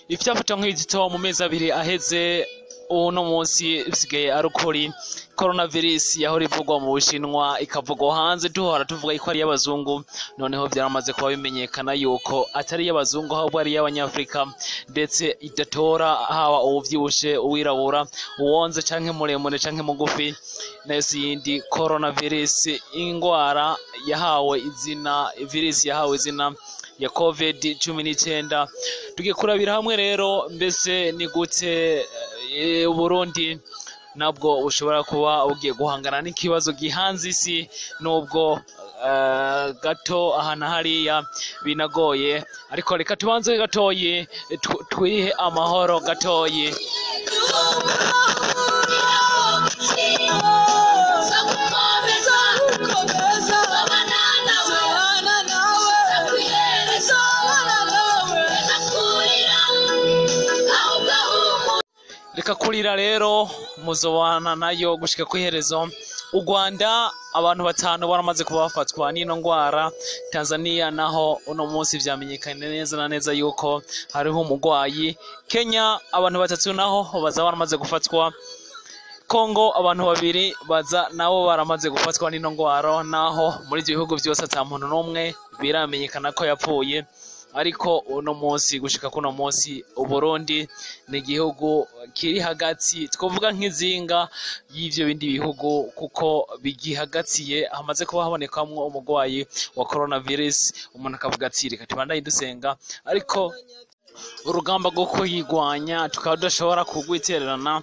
Ivyafata nk'ibizito mu mezi abiri aheze uno munsi busigaye ari ukuri coronavirus yahora ivugwa mu Bushinwa ikavugwa hanze duhora tuvuga ko ari y'abazungu noneho byaramaze kuba bimenyekana yuko atari y'abazungu ahubwo ari y'abanyafrika ndetse idatora haba ubuvyibushe uwirabura uwonze canke muremure canke mugufi n'izindi coronavirus ingwara yahawe izina virus yahawe izina ya COVID-19 tugiye kurabira hamwe rero mbese ni gute uburundi nabwo ushobora kuba ugiye guhangana n'ikibazo gihanze isi nubwo gato ahana hariya binagoye ariko reka tubanze gatoyi twihe amahoro gatoyi reka kurira rero muzobana nayo gushika kwiherezo u Rwanda abantu batanu baramaze kubafatwa n'ino ngwara Tanzania naho uno munsi vyamenyekanye neza na neza yuko hariho umugwayi Kenya abantu batatu naho baza baramaze gufatwa Kongo abantu babiri baza nabo baramaze gufatwa n'ino ngwara naho muri ivyo bihugu byose ata muntu n'umwe biramenyekana ko yapfuye ariko uno munsi gushika kuno munsi uburundi ni igihugu kiri hagati twovuga nk'izinga y'ivyo bindi bihugu kuko bigihagatiye hamaze kuba habonekamwo umugwayi wa coronavirus umuntu akavuga ati reka tubandanye dusenga ariko urugamba rwo kuyigwanya tukaba tudashobora kugwitererana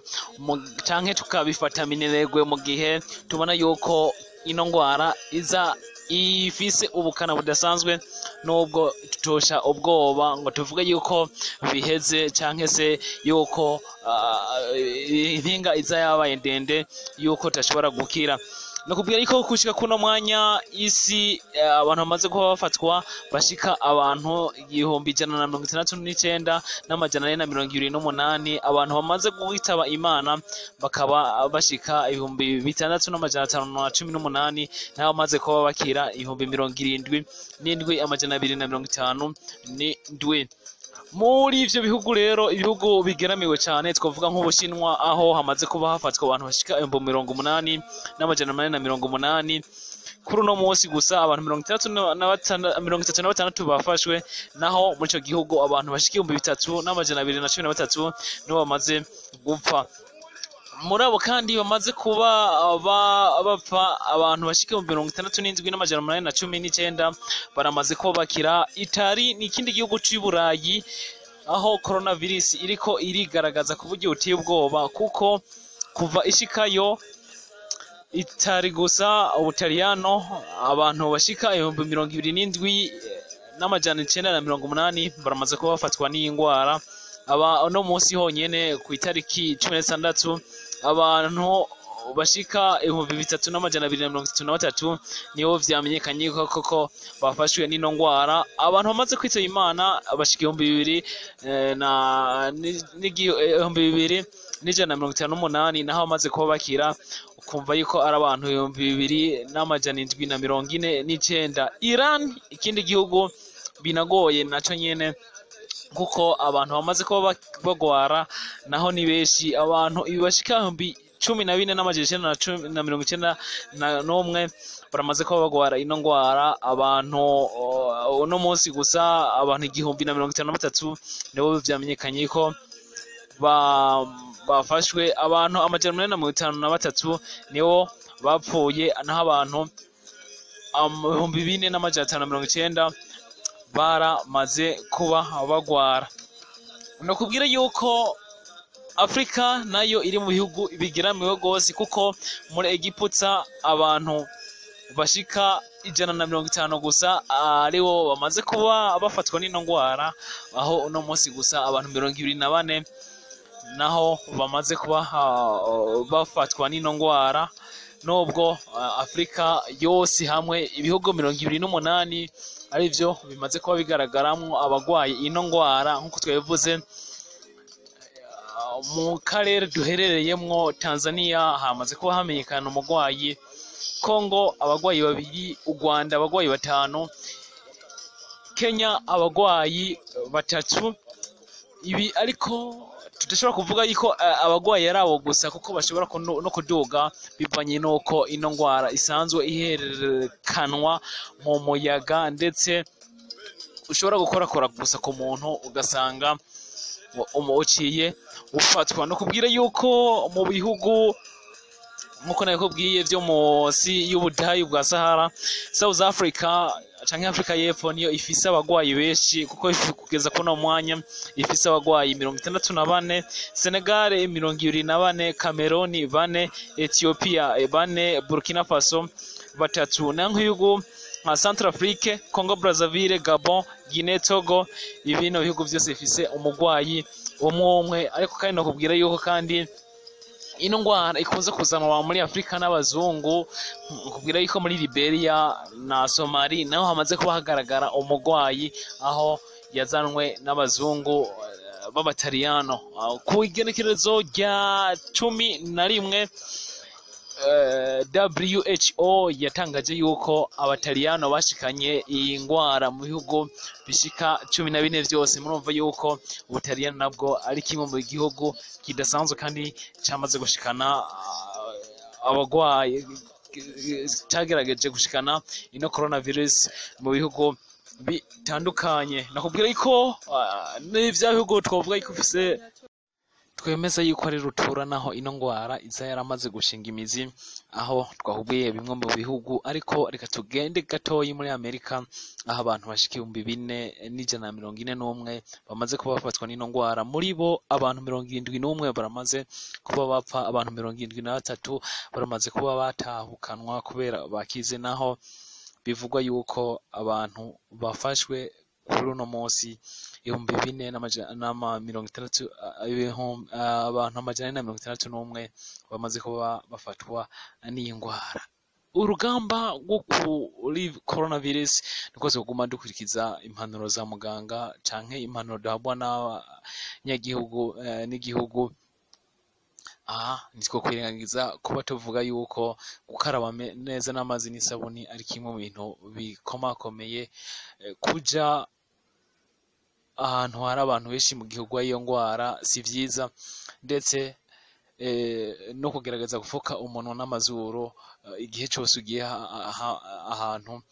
canke tukabifata mineregwe mu gihe tubona yuko ino ngwara iza ifise ubukana budasanzwe nubwo tutosha ubwoba ngo tuvuge yuko biheze canke se yuko impinga iza yabaye ndende yuko tashobora gukira nakubwira yuko kushika kuno mwanya isi abantu bamaze kuba bafatwa bashika abantu 169 n'amajana 428 abantu bamaze guhitaba Imana bakaba bashika 6,600 n'amajana 518 naho bamaze kuba bakira 77 amajana 257 muri ivyo bihugu rero ibihugu bigeramiwe cyane twavuga nk'Ubushinwa aho hamaze kuba hafatwa abantu bashika 80 n'amajana 880 kuri uno munsi gusa abantu 36 bafashwe naho muri ico gihugu abantu bashika 3,000 n'amajana 213 nibo bamaze gupfa muri abo kandi bamaze kuba bapfa abantu bashika 67 n'amajana 819 baramaze ko bakira Itali ni ikindi gihugu cy'Iburayi aho coronavirus iriko irigaragaza ku buryo buteye ubwoba kuko kuva ishikayo Itali gusa Ubutaliyano abantu bashika 27 n'amajana 980 baramaze kuba bafatwa n'ingwara aba no munsi honyene ku itariki 16 abantu bashika 3,333 nibo vyamenyekanye koko bafashwe n'ino ngwara abantu bamaze kwitaba Imana bashika 2,258 naho bamaze kuba bakira ukumva yuko ari abantu 2,749 Iran ikindi gihugu binagoye naco nyene kuko abantu bamaze kuba bagwara naho ni beshi abantu ibashika 14 n'amajana 191 baramaze kuba bagwara ino ngwara abantu uno munsi gusa abantu 1,053 nibo vyamenyekanye ko bafashwe abantu amajana 453 nibo bapfuye naho abantu 4,590 baramaze kuba bagwara nakubwira yuko Afrika nayo iri mu bihugu bigeramiwe gose kuko muri Egiputsa abantu bashika 150 gusa aribo bamaze kuba bafatwa n'ino ngwara aho uno munsi gusa abantu 24 naho bamaze kuba bafatwa n'ino ngwara nubwo Afrika yose hamwe ibihugu 28 arivyo bimaze kuba bigaragaramwo abagwaye ino ngwara nkuko twabivuze mu karere duherereyemwo Tanzania hamaze kuba hamenyekana umugwayi Kongo abagwayi 2 u Rwanda abagwayi 5 Kenya abagwayi 3 ibi ariko tudashobora kuvuga yuko abagwayi ari abo gusa kuko bashobora no kuduga bivanye nuko ino ngwara isanzwe ihererekanwa mu muyaga, ndetse ushobora gukorakora gusa ku muntu ugasanga uciye ufatwa. No kubwira yuko mu bihugu nkuko nabikubwiye byo munsi y'ubutayu bwa Sahara, South Africa canke Afrika y'Epfo niyo ifise abagwayi benshi kuko kugeza kuno mwanya ifise abagwayi 64, Senegal 24, Cameroon 4, Ethiopia 4, Burkina Faso 3, nank'ibihugu nka Centrafrique, Congo Brazzaville, Gabon, Guinea, Togo, ibino bihugu byose bifise umugwayi umwe. Ariko kandi no kubwira yuko kandi ino ngwara ikunze kuzanwa muri Afrika n'abazungu, kubwira yuko muri Liberia na Somali naho hamaze kuba hagaragara umugwayi aho yazanwe n'abazungu b'abataliyano. Ku igenekerezo rya 11 WHO yatangaje yuko abataliyano bashikanye iyi ngwara mu bihugu bishika 14 byose. Murumva yuko ubutaliyano nabwo ari kimwe mu gihugu kidasanzwe kandi cyamaze gushikana abagwayi, cyagerageje gushikana ino coronavirus mu bihugu bitandukanye. Nakubwira yuko n'ivya bihugu twovuga yuko ufise twemeza yuko ari rutura naho ino ngwara iza yaramaze gushinga imizi, aho twahubwiye bimwe mu bihugu. Ariko reka tugende gatoyi muri Amerika, aho abantu bashika 4,141 bamaze kuba bafatwa n'ino ngwara. Muri bo abantu 71 baramaze kuba bapfa, abantu 73 baramaze kuba batahukanwa kubera bakize, naho bivugwa yuko abantu bafashwe kuri uno munsi 4,160, abantu 161 bamaze kuba bafatwa n'iyi ngwara. Urugamba rwo kuri coronavirus nikoze kuguma dukurikiza impanuro za muganga canke impanuro dahabwa n'abanyagihugu n'igihugu. Nitwo kwirengagiza kuba tuvuga yuko gukaraba neza n'amazi n'isabuni ari kimwe mu bintu bikomakomeye. Kuja ahantu hari abantu benshi mu gihugu iyo ngwara si vyiza, ndetse no kugerageza gufuka umuntu n'amazuru igihe cyose ugiye ahantu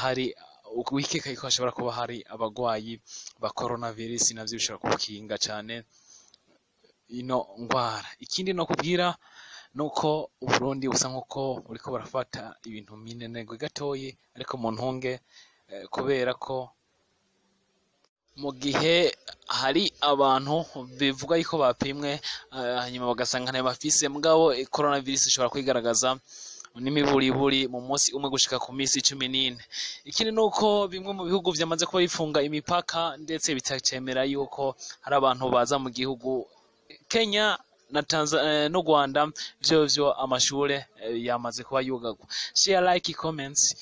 hari wikeka ko hashobora kuba hari abagwayi ba coronavirus, navyo bishobora kukinga cyane ino ngwara. Ikindi no kubwira nuko uburundi busa nkuko uriko barafata ibintu minenegwe gatoyi, ariko mu ntunge kubera ko mu gihe hari abantu bivuga yuko bapimwe hanyuma bagasanga ntayo bafise, mugabo coronavirus ishobora kwigaragaza n'imiburiburi mu munsi umwe gushika ku minsi 14. Ikindi nuko bimwe mu bihugu vyamaze kuba bifunga imipaka, ndetse bitacemera yuko hari abantu baza mu gihugu. Kenya na Tanzania no Rwanda vyo amashure yamaze kuba yugagwa. Share, like, comments,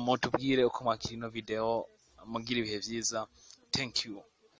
mutubwire uko mwakira ino video, mugira ibihe vyiza. Thank you.